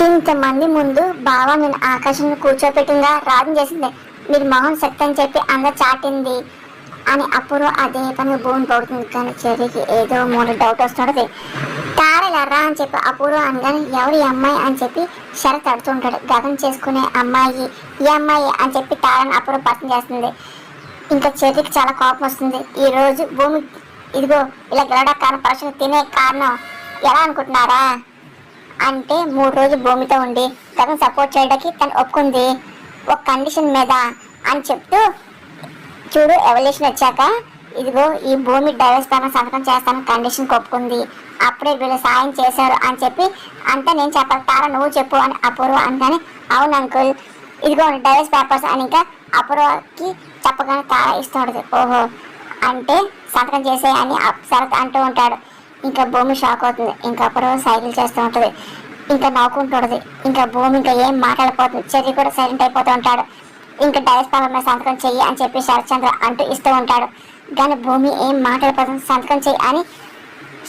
ఇంతమంది ముందు బావ నేను ఆకాశంలో కూర్చోపెట్టిందా రాజం చేసింది, మీరు మొహం శక్తి అని చెప్పి అందరు చాటింది అని అప్పుడు అదే పని భూమి పడుతుంది. కానీ చెర్రీకి ఏదో మూడు డౌట్ వస్తుంటది. తారలరా అని చెప్పి అపూర్వ అనగానే ఎవరి అమ్మాయి అని చెప్పి శరత్ అడుతుంటాడు. గగన్ చేసుకునే అమ్మాయి ఈ అమ్మాయి అని చెప్పి తారని అపూర్వ పరిచయం చేస్తుంది. ఇంకా చెర్రీకి చాలా కోపం వస్తుంది. ఈ రోజు భూమి ఇదిగో ఇలా గెలడా కారణం పరీక్షలు తినే కారణం ఎలా అనుకుంటున్నారా అంటే 3 రోజులు భూమితో ఉండి గగన్ సపోర్ట్ చేయడానికి తను ఒప్పుకుంది ఒక కండిషన్ మీద అని చెప్తూ, చూడు ఎవల్యూషన్ వచ్చాక ఇదిగో ఈ భూమి డైవర్స్ పైన సంతకం చేస్తాను కండిషన్ ఒప్పుకుంది, అప్పుడే వీళ్ళు సాయం చేశారు అని చెప్పి అంతా నేను చెప్పాలి, తారా నువ్వు చెప్పు అని అపూర్వ అంటానే అవును అంకుల్ ఇదిగో డైవర్స్ పేపర్స్ అని ఇంకా అపూర్వకి చెప్పగానే తారా ఇస్తూ ఉంటుంది. ఓహో అంటే సంతకం చేసే అని శరత్ అంటూ ఉంటాడు. ఇంకా భూమి షాక్ అవుతుంది. ఇంకా అపూర్వ సైకిల్ చేస్తూ ఉంటుంది. ఇంకా నవ్వుకుంటుంటుంది. ఇంకా భూమి ఇంకా ఏం మాట్లాడిపోతుంది. చెర్రీ కూడా సైలెంట్ అయిపోతూ ఉంటాడు. ఇంకా డైవర్స్ పేపర్ మీద సంతకం చెయ్యి అని చెప్పి శరత్ చంద్ర అంటూ ఇస్తూ ఉంటాడు. కానీ భూమి ఏం మాట్లాడిపోతుంది. సంతకం చెయ్యి అని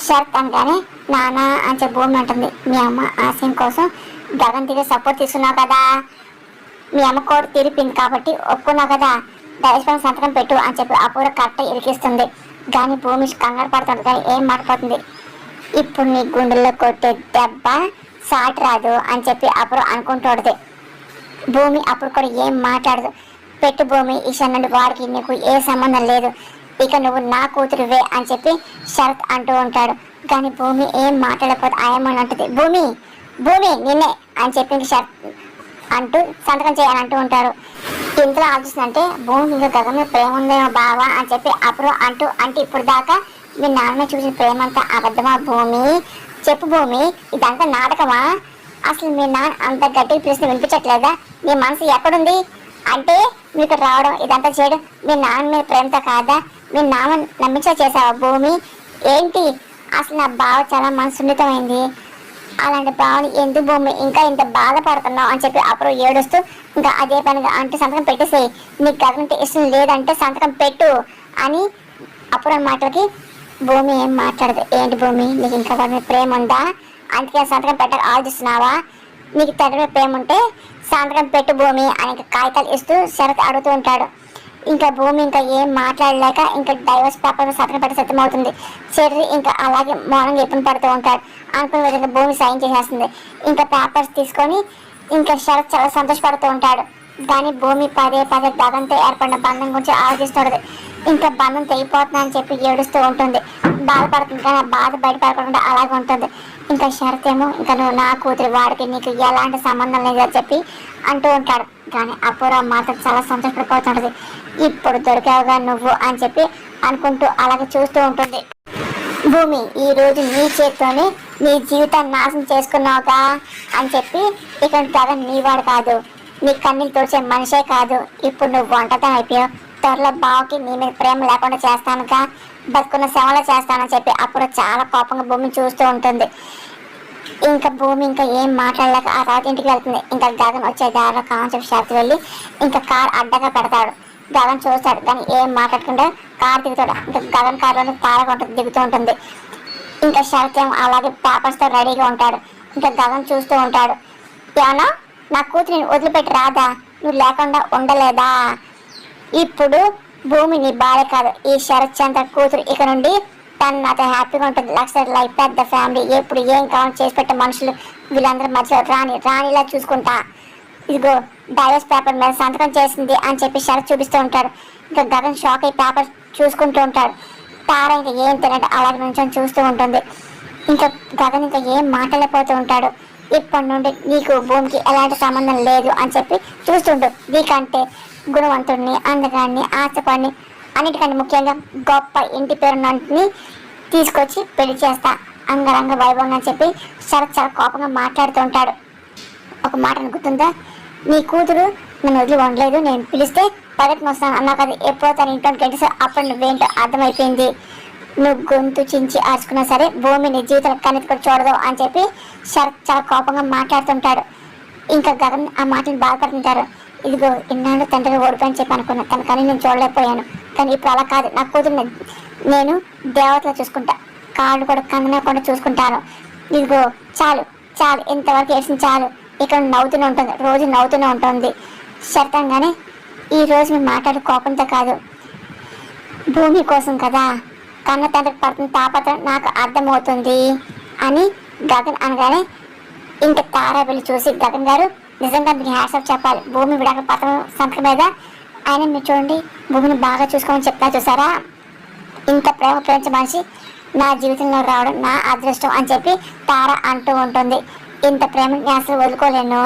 శరత్ అనగానే నానా అని చెప్పి భూమి అంటుంది, మీ అమ్మ ఆశయం కోసం గగన్ దగ్గర సపోర్ట్ తీసుకున్నావు కదా, మీ అమ్మ కోడి తీరిపింది కాబట్టి ఒప్పుకున్నావు కదా, డైవర్స్ పైన సంతకం పెట్టు అని చెప్పి అపూర్వ కరెక్ట్ ఇరికిస్తుంది. కానీ భూమి కంగారు పడుతుంది. కానీ ఏం మాట్లాడుతుంది, ఇప్పుడు నీ గుండెల్లో కొట్టే దెబ్బ సాటి రాదు అని చెప్పి అప్పుడు అనుకుంటుంది. భూమి అప్పుడు కూడా ఏం మాట్లాడదు. పెట్టు భూమి ఈ నుండి వాడికి నీకు ఏ సంబంధం లేదు, ఇక నువ్వు నా కూతురువే అని చెప్పి శరత్ అంటూ ఉంటాడు. కానీ భూమి ఏం మాట్లాడకపోతే ఆయమ్మని అంటుంది, భూమి భూమి నిన్నే అని చెప్పి శరత్ అంటూ సంతకం చేయాలని అంటూ ఉంటారు. ఇంతలో ఆలోచిస్తుందంటే భూమి ఇంకా గగన్ మీద ప్రేమ ఉందేమో బావా అని చెప్పి అప్పుడు అంటూ అంటే ఇప్పుడు దాకా మీ నాన్న చూసిన ప్రేమ అంతా అబద్ధమా భూమి, చెప్పు భూమి ఇదంతా నాటకమా, అసలు మీ నాన్న అంత గట్టిగా ప్రశ్న వినిపించట్లేదా, మీ మనసు ఎక్కడుంది అంటే మీకు రావడం ఇదంతా చేయడం మీ నాన్న మీద ప్రేమతో కాదా, మీ నాన్న నమ్మించా చేసావా భూమి ఏంటి, అసలు నా బావ చాలా మనసు సున్నితమైంది, అలాంటి భావన ఎందుకు భూమి ఇంకా ఇంత బాధపడుతున్నావు అని చెప్పి అప్పుడు ఏడుస్తూ ఇంకా అదే పనిగా అంటే సంతకం పెట్టేసేయి, నీకు గగన్ ఇష్టం లేదంటే సంతకం పెట్టు అని అప్పుడు మాటలకి భూమి ఏం మాట్లాడదు. ఏంటి భూమి నీకు ఇంకా గగన్ ప్రేమ ఉందా, అందుకే సంతకం పెట్టక ఆలోచిస్తున్నావా, నీకు తండ్రి ప్రేమ ఉంటే సంతకం పెట్టు భూమి అని కాగితాలు ఇస్తూ శరత్ అడుగుతూ ఉంటాడు. ఇంకా భూమి ఇంకా ఏం మాట్లాడలేక ఇంకా డైవర్స్ పేపర్ సంతకం పెట్టి సత్యమవుతుంది. చెర్రీ ఇంకా అలాగే మౌనంగా ఎప్పుడు పడుతూ ఉంటాడు. అనుకున్న విధంగా భూమి సైన్ చేసేస్తుంది. ఇంకా పేపర్స్ తీసుకొని ఇంకా శరత్ చాలా సంతోషపడుతూ ఉంటాడు. కానీ భూమి పదే పదే గగన్తో ఏర్పడిన బంధం గురించి ఆలోచిస్తుంది. ఇంకా బంధం తెగిపోతుందని అని చెప్పి ఏడుస్తూ ఉంటుంది, బాధపడుతుంది. కానీ ఆ బాధ బయటపడకుండా అలాగే ఉంటుంది. ఇంకా శరత్ ఏమో ఇంకా నువ్వు నా కూతురు, వాడికి నీకు ఎలాంటి సంబంధం లేదని చెప్పి అంటూ ఉంటాడు. కానీ అపూర్వ మాత్రం చాలా సంతోషపడిపోతుంటుంది. ఇప్పుడు దొరికావుగా నువ్వు అని చెప్పి అనుకుంటూ అలాగే చూస్తూ ఉంటుంది. భూమి ఈ రోజు నీ చేతితోనే నీ జీవితాన్ని నాశనం చేసుకున్నావుగా అని చెప్పి ఇక గగన్ నీవాడు కాదు, నీ కన్నీళ్ళు తోచే మనిషే కాదు, ఇప్పుడు నువ్వు వంటతనం అయిపోయావు, త్వరలో బావకి నీ మీద ప్రేమ లేకుండా చేస్తానుగా, బతుకున్న సేవలో చేస్తానని చెప్పి అప్పుడు చాలా కోపంగా భూమిని చూస్తూ ఉంటుంది. ఇంకా భూమి ఇంకా ఏం మాట్లాడలేక ఆ తర్వాత ఇంటికి వెళ్తుంది. ఇంకా గగన్ వచ్చే దారిలో కాని చెప్పి షరత్ వెళ్ళి ఇంకా కార్ అడ్డగా పెడతాడు. గగన్ చూస్తాడు కానీ ఏం మాట్లాడకుండా కార్ దిగుతాడు. ఇంకా గగన్ కార్లోనే తారకుంటుంది దిగుతూ ఉంటుంది. ఇంకా శరత్ ఏమో అలాగే పేపర్స్తో రెడీగా ఉంటాడు. ఇంకా గగన్ చూస్తూ ఉంటాడు. ఏమన్నా నా కూతురు నేను వదిలిపెట్టి రాదా, నువ్వు లేకుండా ఉండలేదా, ఇప్పుడు భూమి నీ భార్య కాదు, ఈ శరత్ చంద్ర కూతురు, ఇక నుండి తను నాతో హ్యాపీగా ఉంటుంది, లగ్జరీ లైఫ్, పెద్ద ఫ్యామిలీ, ఎప్పుడు ఏం కావాలని చేసి పెట్టే మనుషులు వీళ్ళందరూ మధ్య రాణిలా చూసుకుంటా, ఇదిగో డైవర్స్ పేపర్ మీద సంతకం చేసింది అని చెప్పి శరత్ చూపిస్తూ ఉంటాడు. ఇంకా గగన్ షాక్ అయ్యి పేపర్ చూసుకుంటూ ఉంటాడు. తార ఇంకా ఏం తినట్టు అలాగే నుంచొని చూస్తూ ఉంటుంది. ఇంకా గగన్ ఇంకా ఏం మాట్లాడిపోతూ ఉంటాడు. ఇప్పటి నుండి నీకు భూమికి ఎలాంటి సంబంధం లేదు అని చెప్పి చూస్తుంటు, నీకంటే గుణవంతుడిని, అందగాన్ని, ఆశపడిని, అన్నిటికంటే ముఖ్యంగా గొప్ప ఇంటి పేరుని తీసుకొచ్చి పెళ్లి చేస్తా అంగరంగ వైభవంగా అని చెప్పి శరత్ చాలా కోపంగా మాట్లాడుతూ ఉంటాడు. ఒక మాట అనుకుంటుందా, నీ కూతురు నన్ను వదిలి ఉండలేదు, నేను పిలిస్తే పరిగెత్తుని వస్తాను అన్నా కదా, ఎప్పుడో తన ఇంట్లోకి గెలిస్తే అప్పుడు నువ్వేంటో అర్థమైపోయింది, నువ్వు గొంతు చించి ఆర్చుకున్నా సరే భూమి నీ జీవితం కన్నెత్తి కూడా చూడదు అని చెప్పి శరత్ చాలా కోపంగా మాట్లాడుతుంటాడు. ఇంకా గగన్ ఆ మాటలు బాధపడుతుంటారు. ఇదిగో ఇన్నాళ్ళు తండ్రిగా ఓడిపోయని చెప్పి అనుకున్నాను, తన కానీ నేను చూడలేకపోయాను, కానీ ఇప్పుడు అలా కాదు, నా కూతురు నేను దేవతలో చూసుకుంటా, కాళ్ళు కూడా కందనకుండా చూసుకుంటాను, ఇదిగో చాలు చాలు ఇంతవరకు వేసిన చాలు, ఇక్కడ నవ్వుతూనే ఉంటుంది, రోజు నవ్వుతూనే ఉంటుంది. శరతంగానే ఈ రోజు మేము మాట్లాడే కోపంతో కాదు, భూమి కోసం కదా, కన్న తండ్రికి పడుతున్న తాపత్రం నాకు అర్థమవుతుంది అని గగన్ అనగానే ఇంకా తారా వెళ్ళి చూసి, గగన్ గారు నిజంగా మీకు హ్యాట్సాప్ చెప్పాలి, భూమి విడాకుల పత్రం సంతకం మీద ఆయన మీరు చూడండి భూమిని బాగా చూసుకోమని చెప్తా చూసారా, ఇంత ప్రేమ ప్రేమించే మనిషి నా జీవితంలో రావడం నా అదృష్టం అని చెప్పి తార అంటూ ఉంటుంది. ఇంత ప్రేమని నేను అసలు వదులుకోలేను,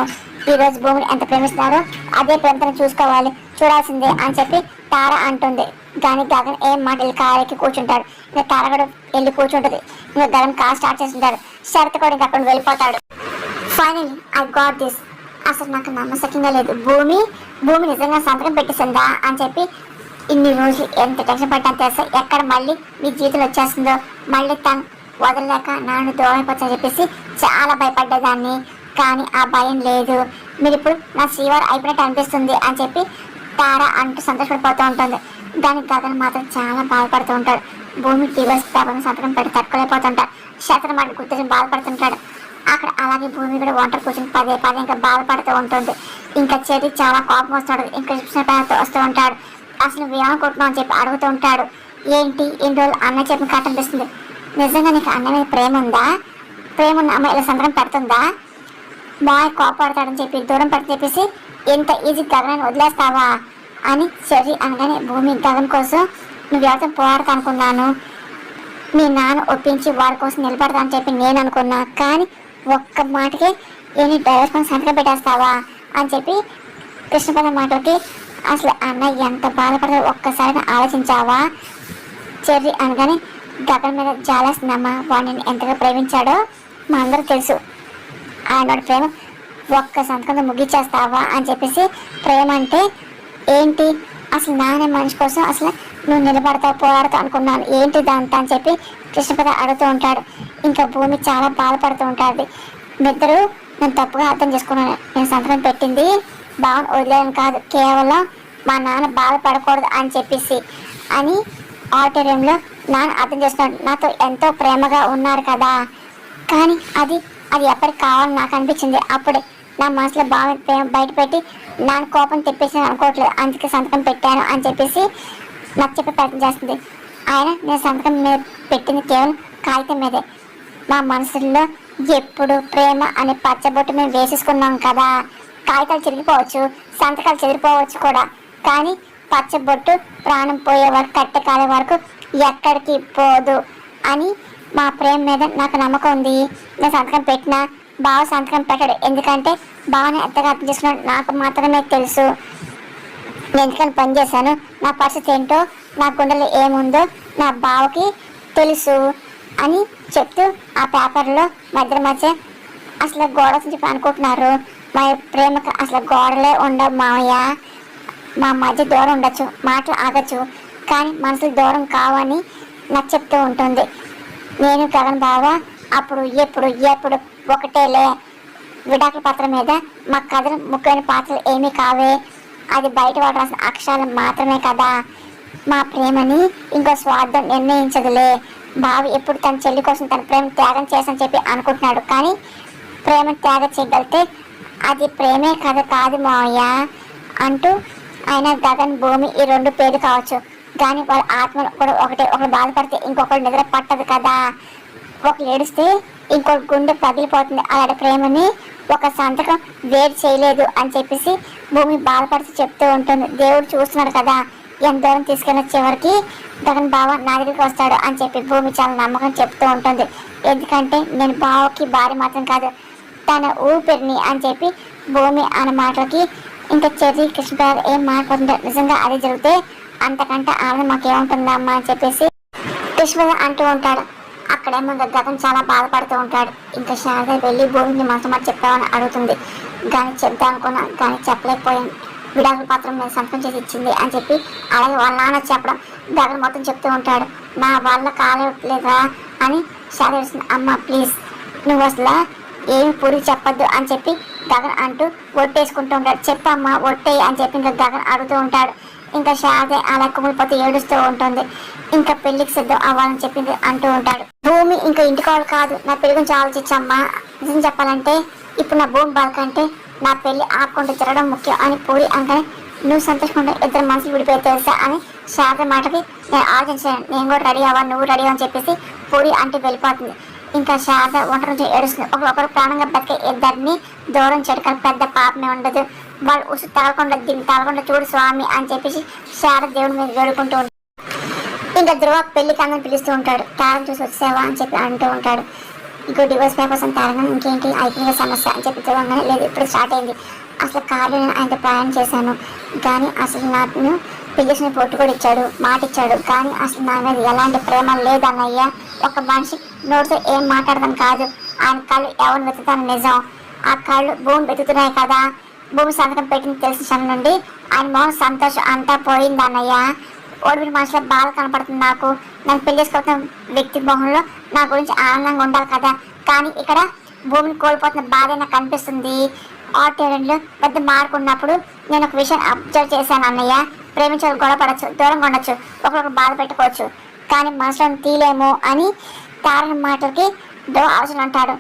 ఈరోజు భూమిని ఎంత ప్రేమిస్తున్నారో అదే ప్రేమతో చూసుకోవాలి, చూడాల్సిందే అని చెప్పి తార అంటుంది. కానీ గగన్ ఏం మాట వెళ్ళి కారెక్కి కూర్చుంటాడు. ఇంకా తార కూడా వెళ్ళి కూర్చుంటుంది. ఇంకా గగన్ కార్ స్టార్ట్ చేస్తుంటాడు. శరత్ కూడా ఇంకా అక్కడ వెళ్ళిపోతాడు. Final I got this. అసలు నాకు నమ్మశక్యంగా లేదు, భూమి నిజంగా సంతకం పెట్టేసిందా అని చెప్పి ఇన్ని రోజులు ఎంత టెన్షన్ పడ్డాను తెలుసా, ఎక్కడ మళ్ళీ మీ జీవితంలో వచ్చేస్తుందో, మళ్ళీ తను వదలలేక నాన్న దూరం అయిపోతుందని చెప్పేసి చాలా భయపడ్డేదాన్ని. కానీ ఆ భయం లేదు, మీరు ఇప్పుడు నా శ్రీవారు అయిపోయినట్టు అనిపిస్తుంది అని చెప్పి తార అంటూ సంతోషపడిపోతూ ఉంటుంది. దానికి గగన్ మాత్రం చాలా బాధపడుతూ ఉంటాడు. భూమి డివోర్స్ పేపర్ని సంతకం పెట్టి తట్టుకోలేకపోతుంటాడు. శరత్ మాట గుర్తు బాధపడుతుంటాడు. అక్కడ అలాగే భూమి కూడా ఒంటరి కూర్చొని పదే ఇంకా బాధపడుతూ ఉంటుంది. ఇంకా చెర్రీ చాలా కోపం వస్తాడు. ఇంకా వస్తూ ఉంటాడు. అసలు ఏమనుకుంటున్నావు అని చెప్పి అడుగుతూ ఉంటాడు. ఏంటి ఇన్ని రోజులు అన్న చెప్పిన కట్ట అనిపిస్తుంది, నిజంగా నీకు అన్న మీద ప్రేమ ఉందా, ప్రేమ ఉన్న అమ్మాయి ఇలా సంతకం పెడుతుందా, బాయ్ కోపడతాడని చెప్పి దూరం పడి చెప్పేసి ఎంత ఈజీ గగనాన్ని వదిలేస్తావా అని చెర్రీ అనగానే, భూమి గగన్ కోసం నువ్వు ఎవరితో పోరాడతా అనుకున్నాను, మీ నాన్న ఒప్పించి వాడి కోసం నిలబడతా అని చెప్పి నేను అనుకున్నా, కానీ ఒక్క మాటకి ఏంటి డైవర్స్ పని సంతకం పెట్టేస్తావా అని చెప్పి కృష్ణపద మాటలకి అసలు అన్న ఎంత బాధపడతాడో ఒక్కసారి ఆలోచించావా చెర్రీ అనగానే, గగన్ మీద జాలేస్తుందమ్మా, వాడు నేను ఎంతగా ప్రేమించాడో మా అందరూ తెలుసు, ఆయన ప్రేమ ఒక్క సంతకంతో ముగిచ్చేస్తావా అని చెప్పేసి, ప్రేమ అంటే ఏంటి అసలు నాన్న మనిషి కోసం అసలు నువ్వు నిలబడతావు పోరాడతావు అనుకున్నాను, ఏంటి దాంతో అని చెప్పి కృష్ణపద అడుగుతూ ఉంటాడు. ఇంకా భూమి చాలా బాధపడుతూ ఉంటుంది. నిద్దరు నేను తప్పుగా అర్థం చేసుకున్నాను, నేను సంతకం పెట్టింది బావని వదిలేయడం కాదు, కేవలం మా నాన్న బాధపడకూడదు అని చెప్పేసి అని ఆడిటోరియంలో నాన్న అర్థం చేసుకున్నాడు. నాతో ఎంతో ప్రేమగా ఉన్నారు కదా, కానీ అది ఎప్పటికి కావాలని నాకు అనిపించింది. అప్పుడే నా మనసులో బాగా ప్రేమ బయట పెట్టి నాన్న కోపం తెప్పేసి అనుకోవట్లేదు, అందుకే సంతకం పెట్టాను అని చెప్పేసి నాకు చెప్పే ప్రయత్నం చేస్తుంది. ఆయన నేను సంతకం మీద పెట్టింది కేవలం కాగితం మీదే, మా మనసుల్లో ఎప్పుడు ప్రేమ అనే పచ్చబొట్టు మేము వేసేసుకున్నాం కదా, కాగితాలు చిరిగిపోవచ్చు, సంతకాలు చెదిరిపోవచ్చు కూడా, కానీ పచ్చబొట్టు ప్రాణం పోయే వరకు కట్టె కాలే వరకు ఎక్కడికి పోదు అని మా ప్రేమ మీద నాకు నమ్మకం ఉంది. నేను సంతకం పెట్టినా బావ సంతకం పెట్టాడు, ఎందుకంటే బావని ఎంతగా అర్థం చేసుకున్నాడు నాకు మాత్రమే తెలుసు, నేను ఎందుకని పనిచేశాను, నా పరిస్థితి ఏంటో, నా గుండెలో ఏముందో నా బావకి తెలుసు అని చెప్తూ ఆ పేపర్లో మధ్య అసలు గోడ చెప్పి అనుకుంటున్నారు, మా ప్రేమకు అసలు గోడలే ఉండవు మావయ్య, మా మధ్య దూరం ఉండొచ్చు, మాటలు ఆగచ్చు, కానీ మనసులు దూరం కావని నాకు చెప్తూ ఉంటుంది. నేను గగన్ బావ అప్పుడు ఎప్పుడు ఒకటేలే, విడాకుల పత్రం మీద మా కథలు ముఖ్యమైన పాత్రలు ఏమీ కావే, అది బయట వాడు రాసిన అక్షరాలు మాత్రమే కదా, మా ప్రేమని ఇంకో స్వార్థం నిర్ణయించదులే, బావ ఎప్పుడు తన చెల్లి కోసం తన ప్రేమ త్యాగం చేసని చెప్పి అనుకుంటున్నాడు, కానీ ప్రేమ త్యాగం చేయగలిగితే అది ప్రేమే కథ కాదు మావయ్య అంటూ ఆయన గగన్ భూమి ఈ రెండు పేర్లు కావచ్చు, కానీ వాళ్ళ ఆత్మలు కూడా ఒకరు బాధపడితే ఇంకొకరు నిద్ర పట్టదు కదా, ఒకరు ఏడిస్తే ఇంకొక గుండె పగిలిపోతుంది, అలాంటి ప్రేమని ఒక సంతకం వేరు చేయలేదు అని చెప్పేసి భూమి బాధపడుతూ చెప్తూ ఉంటుంది. దేవుడు చూస్తున్నాడు కదా ఎంత దూరం తీసుకెళ్ళిన చివరికి గగన్ బావ నా దగ్గరికి వస్తాడు అని చెప్పి భూమి చాలా నమ్మకం చెప్తూ ఉంటుంది. ఎందుకంటే నేను బావకి భార్య మాత్రం కాదు, తన ఊపిరిని అని చెప్పి భూమి అన్న మాటలకి ఇంకా చెర్రీ కృష్ణ ఏం మాట్లాడుతుంటారు, నిజంగా అది జరిగితే అంతకంటే ఆనందం మాకేముంటుందమ్మా అని చెప్పేసి కృష్ణ అంటూ ఉంటాడు. అక్కడేమో గగన్ చాలా బాధపడుతూ ఉంటాడు. ఇంకా శారద వెళ్ళి భూమిని మనసు మాట చెప్తామని అడుగుతుంది, కానీ చెప్దాం అనుకున్నా కానీ చెప్పలేకపోయాను, విడాకుల పత్రం మీద సంతకం చేసి ఇచ్చింది అని చెప్పి అలాగే వాళ్ళ నాన్న చెప్పడం గగన్ మొత్తం చెప్తూ ఉంటాడు. నా వాళ్ళ కాలేదా అని శారద వస్తుంది. అమ్మ ప్లీజ్ నువ్వు అసలు ఏమి పూరి చెప్పొద్దు అని చెప్పి గగన్ అంటూ ఒట్టేసుకుంటూ ఉంటాడు. చెప్పమ్మా ఒట్టేయి అని చెప్పి ఇంకా గగన్ అడుగుతూ ఉంటాడు. ఇంకా శారద అలా కుమిలిపోతే ఏడుస్తూ ఉంటుంది. ఇంకా పెళ్లికి సిద్ధం అవ్వాలని చెప్పింది అంటూ ఉంటాడు. భూమి ఇంకా ఇంటికోవాలి కాదు, నా పెళ్లి గురించి ఆలోచించమ్మా, నిజం చెప్పాలంటే ఇప్పుడు నా భూమి బాధ కంటే నా పెళ్లి ఆకుండా జరగడం ముఖ్యం అని పూరి అనగానే నువ్వు సంతోషంగా ఇద్దరు మనసులు విడిపోయి తెలుసా అని శారద మాటకి నేను ఆలోచించాను. నేను కూడా రెడీ అవ్వ, నువ్వు రెడీ అని చెప్పేసి పూరి అంటే వెళ్ళిపోతుంది. ఇంకా శారద ఒంటరి నుంచి ఏడుస్తుంది. ఒకరు ప్రాణంగా బతికే ఇద్దరిని దూరం చేయడం పెద్ద పాపమే ఉండదు. వాళ్ళు ఉసు తగలకుండా దీన్ని తగలకుండా చూడు స్వామి అని చెప్పేసి శారద దేవుడి మీద వేడుకుంటూ ఉంటాడు. ఇంకా ధ్రువ పెళ్లికి అందరిని పిలుస్తూ ఉంటాడు. తారం చూసి వచ్చావా అని చెప్పి అంటూ ఉంటాడు. ఇంకో డివోర్స్ పేపర్స్ అని తారగా ఇంకేంటి అయిపోయిన సమస్య అని చెప్పి ధ్రువంగానే లేదు ఇప్పుడు స్టార్ట్ అయింది. అసలు కార్లో నేను ఆయనతో ప్రయాణం చేశాను కానీ అసలు నాకు పిలిచిన పొట్టు కూడా ఇచ్చాడు, మాట ఇచ్చాడు. కానీ అసలు నా మీద ఎలాంటి ప్రేమ లేదన్నయ్య. ఒక మనిషి నోటితో ఏం మాట్లాడదాం కాదు, ఆయన కళ్ళు ఎవరిని వెతుకుతాను నిజం. ఆ కళ్ళు భూమి వెతుకుతున్నాయి కదా, భూమి సంతకం పెట్టింది తెలిసిన క్షణం నుండి ఆయన మొహం సంతోషం అంతా పోయింది అన్నయ్య. ఓడిపిన మనుషుల బాధ కనపడుతుంది నాకు. నన్ను పెళ్లి చేసుకోవడం వ్యక్తి మొహంలో నా గురించి ఆనందంగా ఉండాలి కదా, కానీ ఇక్కడ భూమిని కోల్పోతున్న బాధ నాకు కనిపిస్తుంది. ఆటోలో పెద్ద మార్పు ఉన్నప్పుడు నేను ఒక విషయం అబ్జర్వ్ చేశాను అన్నయ్య. ప్రేమించాలి, గొడవపడచ్చు, దూరంగా ఉండొచ్చు, ఒకరికి బాధ పెట్టుకోవచ్చు, కానీ మనసులో తీలేము అని తారణ మాటలకి ఆలోచన అంటాడు.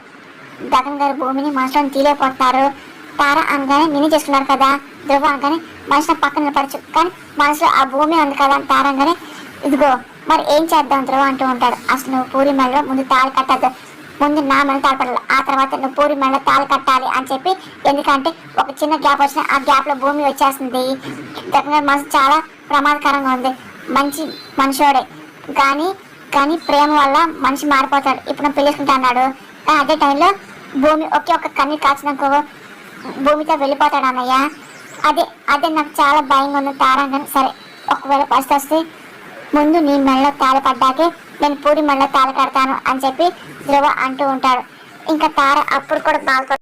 గగన్ గారు భూమిని మనసులో తీలేకపోతున్నారు. తార అనగానే నిన్ను చేసుకున్నారు కదా, ధ్రువ అనగానే మనసులో పక్కన నిలబడచ్చు, కానీ మనసులో ఆ భూమి ఉంది కదా అని తార అనగానే ఇదిగో మరి ఏం చేద్దాం ధ్రువ అంటూ ఉంటాడు. అసలు నువ్వు పూరి మెడలో ముందు తాళి కట్టద్దు, ముందు నా మెడ తాళపడాలి, ఆ తర్వాత నువ్వు పూరి మెడలో తాళి కట్టాలి అని చెప్పి. ఎందుకంటే ఒక చిన్న గ్యాప్ వచ్చిన ఆ గ్యాప్లో భూమి వచ్చేస్తుంది. గగన్ మనసు చాలా ప్రమాదకరంగా ఉంది. మంచి మనిషోడే కానీ ప్రేమ వల్ల మనిషి మారిపోతాడు. ఇప్పుడు నేను పెళ్ళిసుకుంటా అన్నాడు. అదే టైంలో భూమి ఒకే ఒక్క కన్ను కాచినాక భూమితో వెళ్ళిపోతాడు అన్నయ్య. అదే నాకు చాలా భయంగా ఉంది తారంగా. సరే ఒకవేళ పరిస్థితి వస్తే ముందు నీ మెడలో తాళి పడ్డాకే నేను పూరి మెడలో తాళి కడతాను అని చెప్పి ధ్రువ అంటూ ఉంటాడు. ఇంకా తార అప్పుడు కూడా బాధపడు